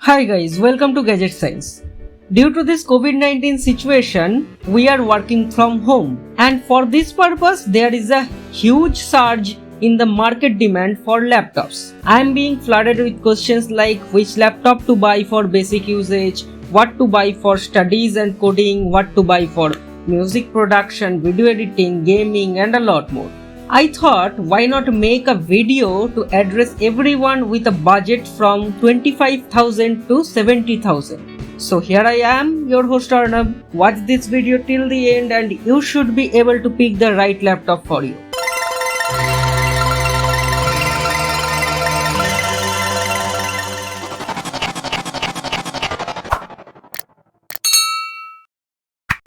Hi guys, welcome to Gadget Science. Due to this COVID-19 situation, we are working from home, and for this purpose there is a huge surge in the market demand for laptops. I am being flooded with questions like which laptop to buy for basic usage, what to buy for studies and coding, what to buy for music production, video editing, gaming and a lot more. I thought why not make a video to address everyone with a budget from 25,000 to 70,000. So here I am, your host Arnab. Watch this video till the end and you should be able to pick the right laptop for you.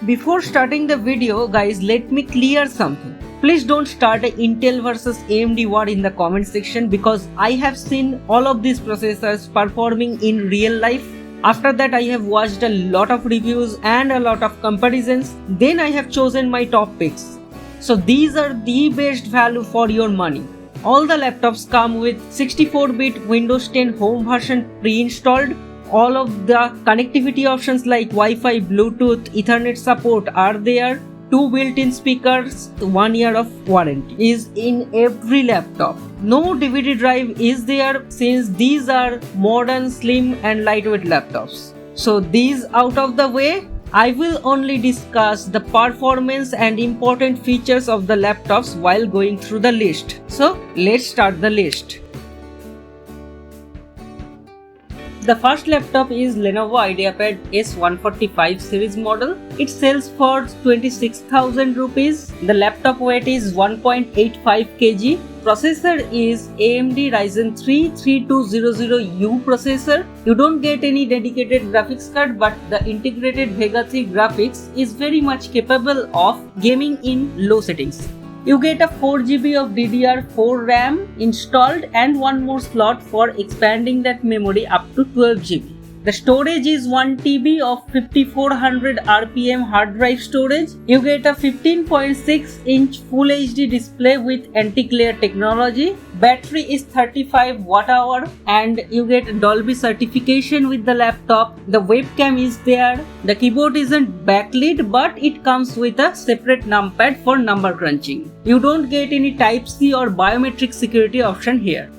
Before starting the video, guys, let me clear something. Please don't start an Intel versus AMD war in the comment section because I have seen all of these processors performing in real life. After that, I have watched a lot of reviews and a lot of comparisons. Then I have chosen my top picks. So these are the best value for your money. All the laptops come with 64-bit Windows 10 home version pre-installed. All of the connectivity options like Wi-Fi, Bluetooth, Ethernet support are there. 2 built-in speakers, 1 year of warranty is in every laptop. No DVD drive is there since these are modern, slim and lightweight laptops. So these out of the way, I will only discuss the performance and important features of the laptops while going through the list. So let's start the list. The first laptop is Lenovo IdeaPad S145 series model. It sells for 26,000 rupees. The laptop weight is 1.85 kg. Processor is AMD Ryzen 3 3200U processor. You don't get any dedicated graphics card, but the integrated Vega 3 graphics is very much capable of gaming in low settings. You get a 4GB of DDR4 RAM installed and one more slot for expanding that memory up to 12GB. The storage is 1TB of 5400 RPM hard drive storage. You get a 15.6-inch Full HD display with anti-glare technology. Battery is 35 Wh and you get Dolby certification with the laptop. The webcam is there. The keyboard isn't backlit but it comes with a separate numpad for number crunching. You don't get any Type-C or biometric security option here.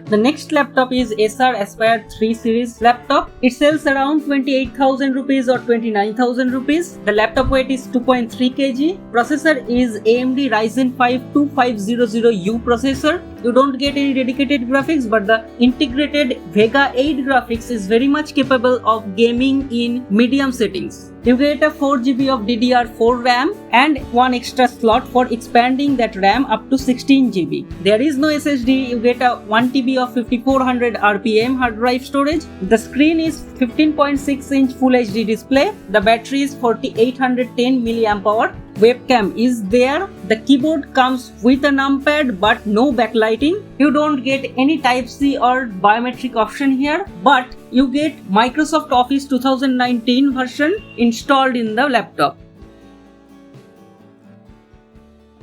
The next laptop is Acer Aspire 3 series laptop. It sells around 28,000 rupees or 29,000 rupees. The laptop weight is 2.3 kg. Processor is AMD Ryzen 5 2500U processor. You don't get any dedicated graphics, but the integrated Vega 8 graphics is very much capable of gaming in medium settings. You get a 4GB of DDR4 RAM and one extra slot for expanding that RAM up to 16GB. There is no SSD. You get a 1TB of 5400 RPM hard drive storage. The screen is 15.6-inch Full HD display. The battery is 4810 mAh. Webcam is there. The keyboard comes with a numpad but no backlighting. You don't get any Type-C or biometric option here, but you get Microsoft Office 2019 version installed in the laptop.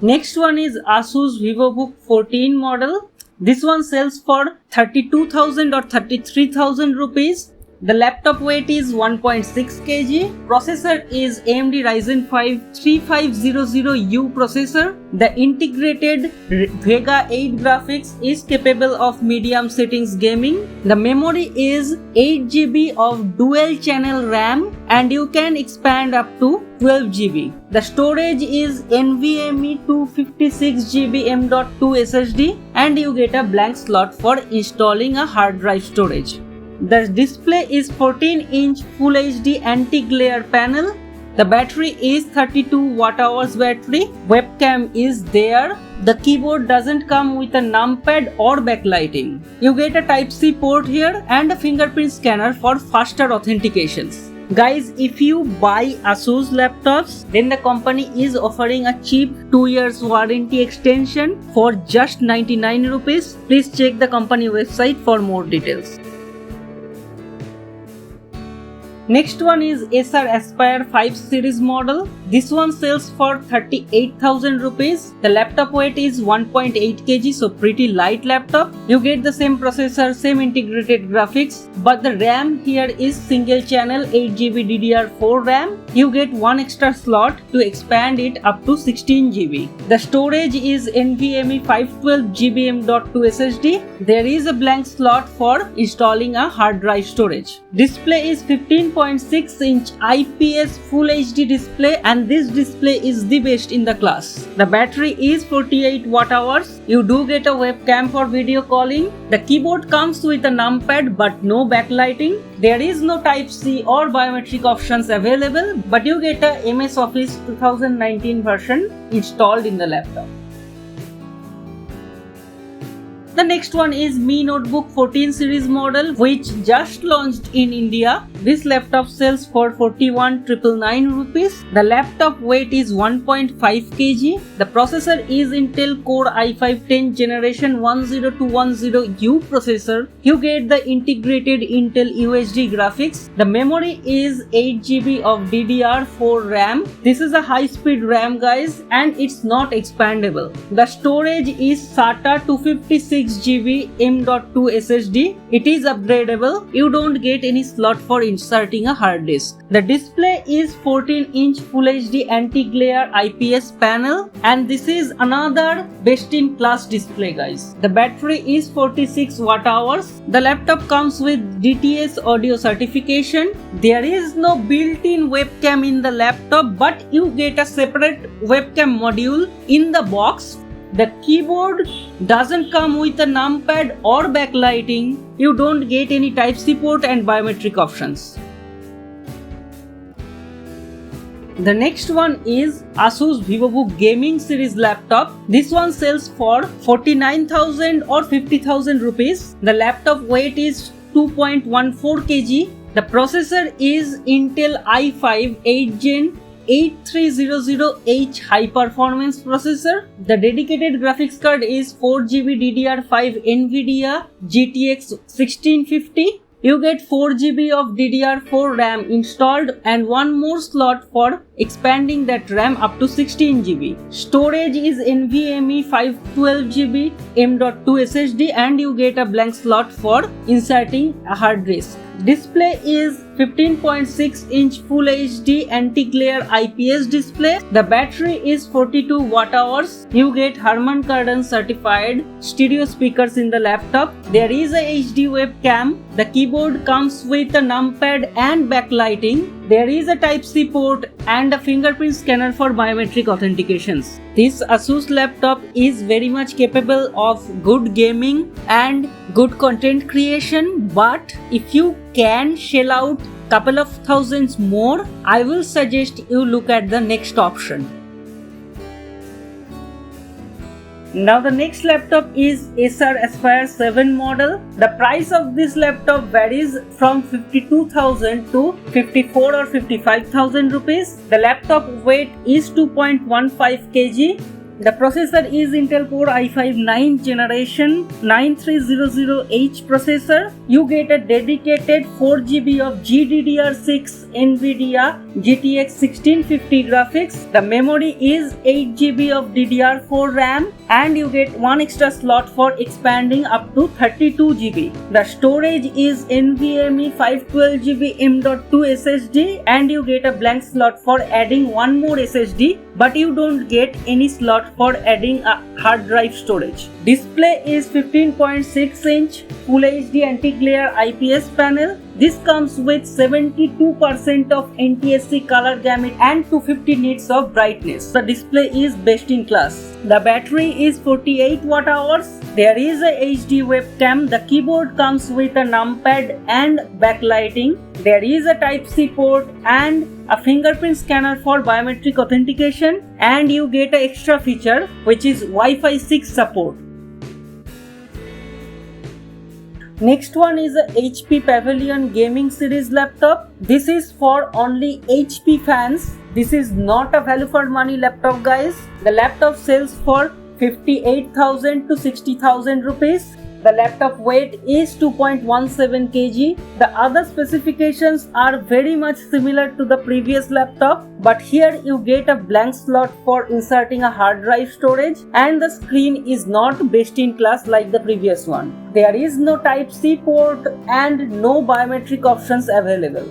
Next one is Asus VivoBook 14 model. This one sells for 32,000 or 33,000 rupees. The laptop weight is 1.6 kg. Processor is AMD Ryzen 5 3500U processor. The integrated Vega 8 graphics is capable of medium settings gaming. The memory is 8GB of dual channel RAM and you can expand up to 12GB. The storage is NVMe 256GB M.2 SSD and you get a blank slot for installing a hard drive storage. The display is 14-inch Full HD anti-glare panel. The battery is 32 Wh battery. Webcam is there. The keyboard doesn't come with a numpad or backlighting. You get a Type-C port here and a fingerprint scanner for faster authentications. Guys, if you buy Asus laptops, then the company is offering a cheap 2 years warranty extension for just 99 rupees. Please check the company website for more details. Next one is Acer Aspire 5 series model. This one sells for 38,000 rupees. The laptop weight is 1.8 kg, so pretty light laptop. You get the same processor, same integrated graphics, but the RAM here is single channel 8GB DDR4 RAM. You get one extra slot to expand it up to 16GB. The storage is NVMe 512GB M.2 SSD. There is a blank slot for installing a hard drive storage. Display is 15.6-inch IPS Full HD display, and this display is the best in the class. The battery is 48 watt-hours. You do get a webcam for video calling. The keyboard comes with a numpad but no backlighting. There is no Type-C or biometric options available, but you get a MS Office 2019 version installed in the laptop. The next one is Mi Notebook 14 series model, which just launched in India. This laptop sells for 41,999 rupees. The laptop weight is 1.5 kg. The processor is Intel Core i5 10 generation 10210U processor. You get the integrated Intel UHD graphics. The memory is 8GB of DDR4 RAM. This is a high-speed RAM, guys, and it's not expandable. The storage is SATA 256GB M.2 SSD. It is upgradable. You don't get any slot for inserting a hard disk. The display is 14-inch Full HD anti-glare IPS panel, and this is another best-in-class display, guys. The battery is 46 watt-hours. The laptop comes with DTS audio certification. There is no built-in webcam in the laptop, but you get a separate webcam module in the box. The keyboard doesn't come with a numpad or backlighting. You don't get any Type-C port and biometric options. The next one is Asus VivoBook Gaming Series laptop. This one sells for 49,000 or 50,000 rupees. The laptop weight is 2.14 kg. The processor is Intel i5 8 Gen 8300H high performance processor. The dedicated graphics card is 4GB DDR5 NVIDIA GTX 1650. You get 4GB of DDR4 RAM installed and one more slot for expanding that RAM up to 16GB. Storage is NVMe 512GB M.2 SSD, and you get a blank slot for inserting a hard disk. Display is 15.6-inch Full HD anti-glare IPS display. The battery is 42 watt-hours. You get Harman Kardon certified stereo speakers in the laptop. There is a HD webcam. The keyboard comes with a numpad and backlighting. There is a Type-C port and a fingerprint scanner for biometric authentications. This Asus laptop is very much capable of good gaming and good content creation, but if you can shell out couple of thousands more, I will suggest you look at the next option. Now the next laptop is Acer Aspire 7 model. The price of this laptop varies from 52,000 to 54 or 55,000 rupees. The laptop weight is 2.15 kg. The processor is Intel Core i5 9 generation 9300H processor. You get a dedicated 4GB of GDDR6 NVIDIA GTX 1650 graphics. The memory is 8GB of DDR4 RAM, and you get one extra slot for expanding up to 32GB. The storage is NVMe 512GB M.2 SSD, and you get a blank slot for adding one more SSD, but you don't get any slot for adding a hard drive storage. Display is 15.6-inch Full HD anti-glare IPS panel. This comes with 72% of NTSC color gamut and 250 nits of brightness. The display is best in class. The battery is 48 watt-hours. There is a HD webcam. The keyboard comes with a numpad and backlighting. There is a Type-C port and a fingerprint scanner for biometric authentication, and you get an extra feature which is Wi-Fi 6 support. Next one is a HP Pavilion Gaming Series laptop. This is for only HP fans. This is not a value for money laptop, guys. The laptop sells for 58,000 to 60,000 rupees. The laptop weight is 2.17 kg. The other specifications are very much similar to the previous laptop, but here you get a blank slot for inserting a hard drive storage, and the screen is not best in class like the previous one. There is no Type-C port and no biometric options available.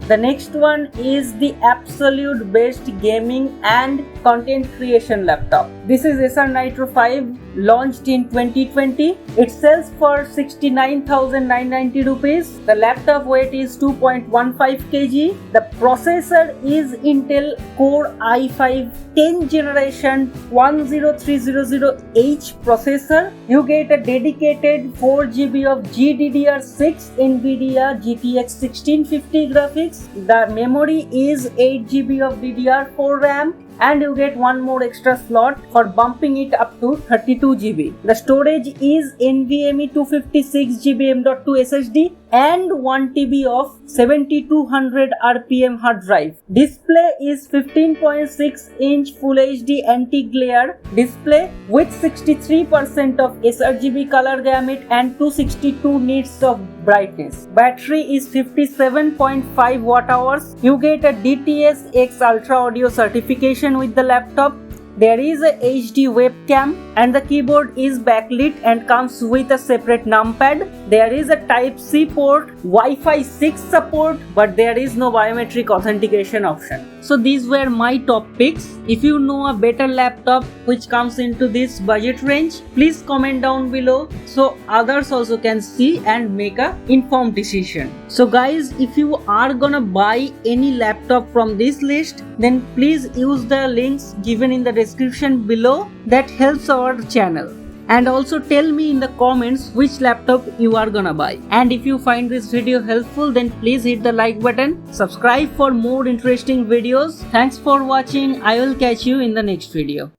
The next one is the absolute best gaming and content creation laptop. This is Acer Nitro 5, launched in 2020. It sells for 69,990 rupees. The laptop weight is 2.15 kg. The processor is Intel Core i5 10th generation 10300H processor. You get a dedicated 4 GB of GDDR6 NVIDIA GTX 1650 graphics. The memory is 8 GB of DDR4 RAM, and you get one more extra slot for bumping it up to 32 GB. The storage is NVMe 256 GB M.2 SSD and 1 TB of 7200 RPM hard drive. Display is 15.6 inch Full HD anti-glare display with 63% of sRGB color gamut and 262 nits of brightness. Battery is 57.5 watt hours. You get a DTS X Ultra Audio certification with the laptop. There is a HD webcam, and the keyboard is backlit and comes with a separate numpad. There is a Type-C port, Wi-Fi 6 support, but there is no biometric authentication option. So these were my top picks. If you know a better laptop which comes into this budget range, please comment down below so others also can see and make a informed decision. So guys, if you are gonna buy any laptop from this list, then please use the links given in the description below. That helps our channel. And also tell me in the comments which laptop you are gonna buy. And if you find this video helpful, then please hit the like button, subscribe for more interesting videos. Thanks for watching. I will catch you in the next video.